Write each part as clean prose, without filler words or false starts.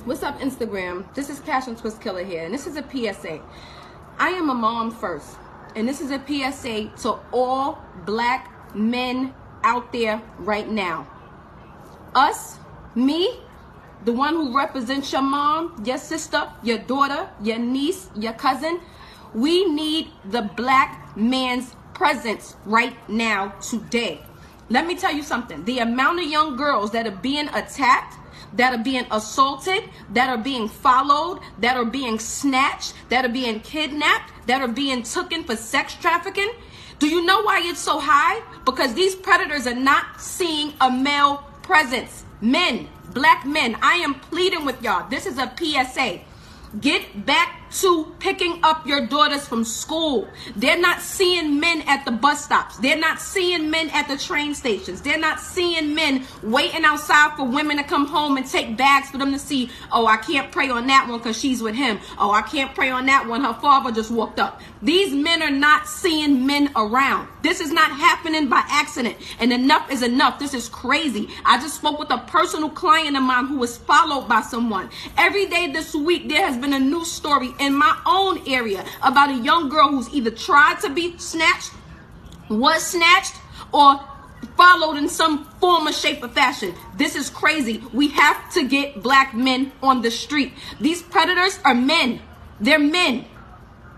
What's up, Instagram? This is Passion Twist Killer here, and this is a PSA. I am a mom first, and this is a PSA to all black men out there right now. Us, me, the one who represents your mom, your sister, your daughter, your niece, your cousin, we need the black man's presence right now, today. Let me tell you something. The amount of young girls that are being attacked, that are being assaulted, that are being followed, that are being snatched, that are being kidnapped, that are being taken for sex trafficking. Do you know why it's so high? Because these predators are not seeing a male presence. Men, black men, I am pleading with y'all. This is a PSA. Get back to picking up your daughters from school. They're not seeing men at the bus stops. They're not seeing men at the train stations. They're not seeing men waiting outside for women to come home and take bags for them to see. Oh, I can't pray on that one because she's with him. Oh, I can't pray on that one. Her father just walked up. These men are not seeing men around. This is not happening by accident. And enough is enough. This is crazy. I just spoke with a personal client of mine who was followed by someone. Every day this week, there has been a new story in my own area about a young girl who's either tried to be snatched, was snatched, or followed in some form or shape or fashion. This is crazy. We have to get black men on the street. These predators are men. They're men.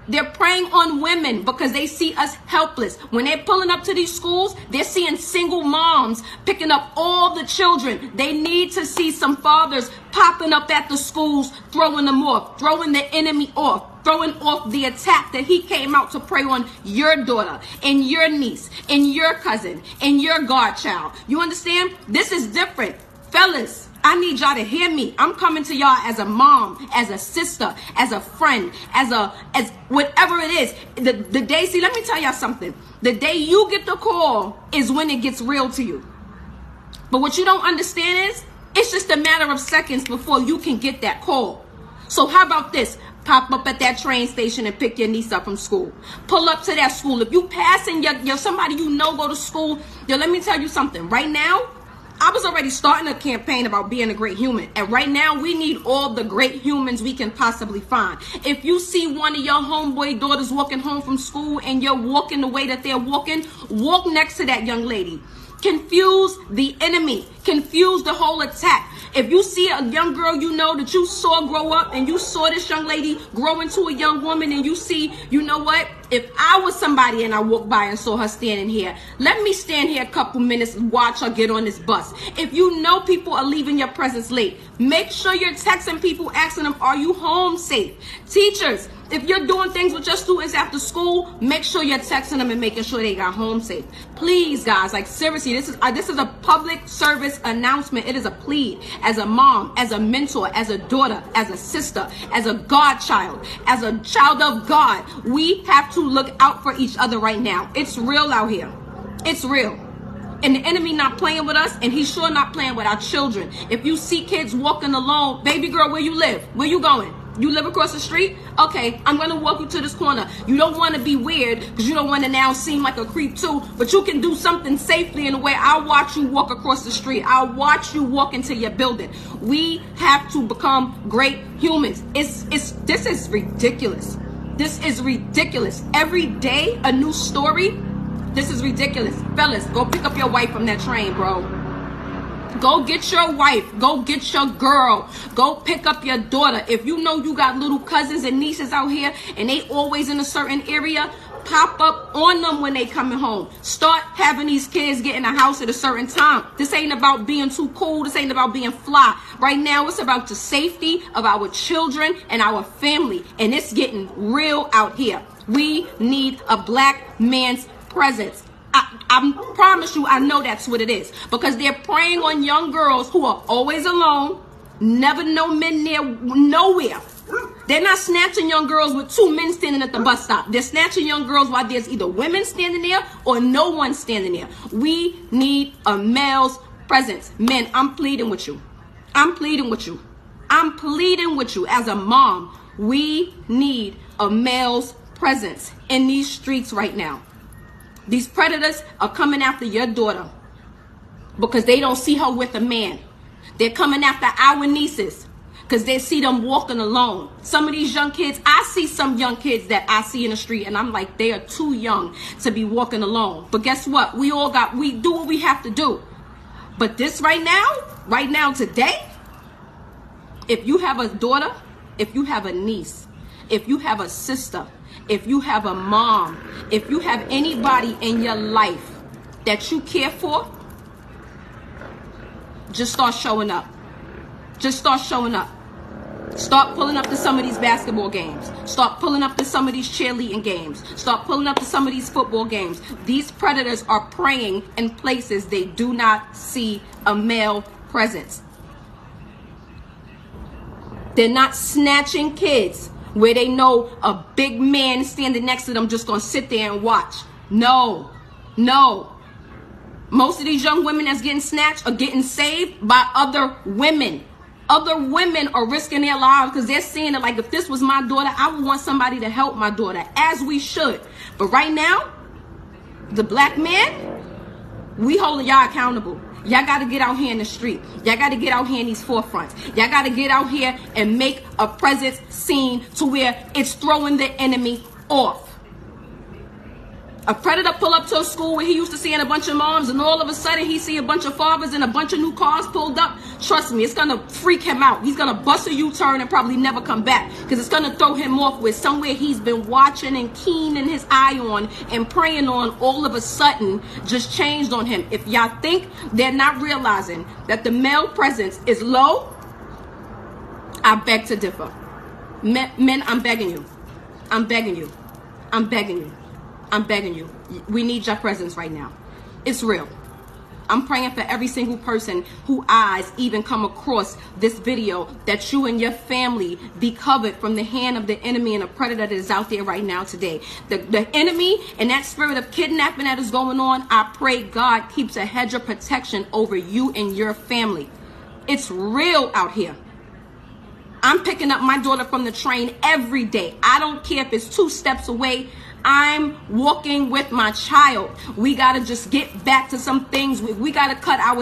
They're preying on women because they see us helpless. When they're pulling up to these schools, they're seeing single moms picking up all the children. They need to see some fathers popping up at the schools, throwing them off, throwing the enemy off, throwing off the attack that he came out to prey on your daughter and your niece and your cousin and your godchild. You understand? This is different. Fellas, I need y'all to hear me. I'm coming to y'all as a mom, as a sister, as a friend, as whatever it is. The day, see, let me tell y'all something. The day you get the call is when it gets real to you. But what you don't understand is, it's just a matter of seconds before you can get that call. So how about this? Pop up at that train station and pick your niece up from school. Pull up to that school. If you passing your somebody you know go to school, let me tell you something. Right now, I was already starting a campaign about being a great human. And right now, we need all the great humans we can possibly find. If you see one of your homeboy daughters walking home from school and you're walking the way that they're walking, walk next to that young lady. Confuse the enemy. Confuse the whole attack. If you see a young girl you know that you saw grow up and you saw this young lady grow into a young woman and you see, you know what? If I was somebody and I walked by and saw her standing here, let me stand here a couple minutes and watch her get on this bus. If you know people are leaving your presence late, make sure you're texting people, asking them, are you home safe? Teachers, if you're doing things with your students after school, make sure you're texting them and making sure they got home safe. Please, guys, like seriously, this is a public service announcement. It is a plea. As a mom, as a mentor, as a daughter, as a sister, as a godchild, as a child of God, we have to look out for each other right now. It's real out here. It's real. And the enemy not playing with us, and he's sure not playing with our children. If you see kids walking alone, baby girl, where you live? Where you going? You live across the street? Okay, I'm going to walk you to this corner. You don't want to be weird because you don't want to now seem like a creep too, but you can do something safely in a way. I'll watch you walk across the street. I'll watch you walk into your building. We have to become great humans. This is ridiculous. This is ridiculous. Every day, a new story. This is ridiculous. Fellas, go pick up your wife from that train, bro. Go get your wife. Go get your girl. Go pick up your daughter. If you know you got little cousins and nieces out here and they always in a certain area, pop up on them when they coming home. Start having these kids get in the house at a certain time. This ain't about being too cool. This ain't about being fly. Right now, it's about the safety of our children and our family. And it's getting real out here. We need a black man's presence. I promise you, I know that's what it is. Because they're preying on young girls who are always alone, never know men near nowhere. They're not snatching young girls with two men standing at the bus stop. They're snatching young girls while there's either women standing there or no one standing there. We need a male's presence. Men, I'm pleading with you. I'm pleading with you. I'm pleading with you as a mom. We need a male's presence in these streets right now. These predators are coming after your daughter because they don't see her with a man. They're coming after our nieces because they see them walking alone. Some of these young kids, I see some young kids that I see in the street, and I'm like, they are too young to be walking alone. But guess what? We do what we have to do. But this right now, today, if you have a daughter, if you have a niece, if you have a sister, if you have a mom, if you have anybody in your life that you care for, just start showing up. Just start showing up. Start pulling up to some of these basketball games. Start pulling up to some of these cheerleading games. Start pulling up to some of these football games. These predators are preying in places they do not see a male presence. They're not snatching kids where they know a big man standing next to them just gonna sit there and watch. No. Most of these young women that's getting snatched are getting saved by other women. Other women are risking their lives because they're seeing it like, if this was my daughter, I would want somebody to help my daughter, as we should. But right now, the black man, we holding y'all accountable. Y'all got to get out here in the street. Y'all got to get out here in these forefronts. Y'all got to get out here and make a presence seen to where it's throwing the enemy off. A predator pull up to a school where he used to see a bunch of moms, and all of a sudden he see a bunch of fathers and a bunch of new cars pulled up. Trust me, it's going to freak him out. He's going to bust a U-turn and probably never come back, because it's going to throw him off with somewhere he's been watching and keening his eye on and praying on, all of a sudden just changed on him. If y'all think they're not realizing that the male presence is low, I beg to differ. Men, I'm begging you. I'm begging you. I'm begging you. I'm begging you. We need your presence right now. It's real. I'm praying for every single person whose eyes even come across this video, that you and your family be covered from the hand of the enemy and a predator that is out there right now today. The enemy and that spirit of kidnapping that is going on, I pray God keeps a hedge of protection over you and your family. It's real out here. I'm picking up my daughter from the train every day. I don't care if it's 2 steps away. I'm walking with my child. We got to just get back to some things. We got to cut our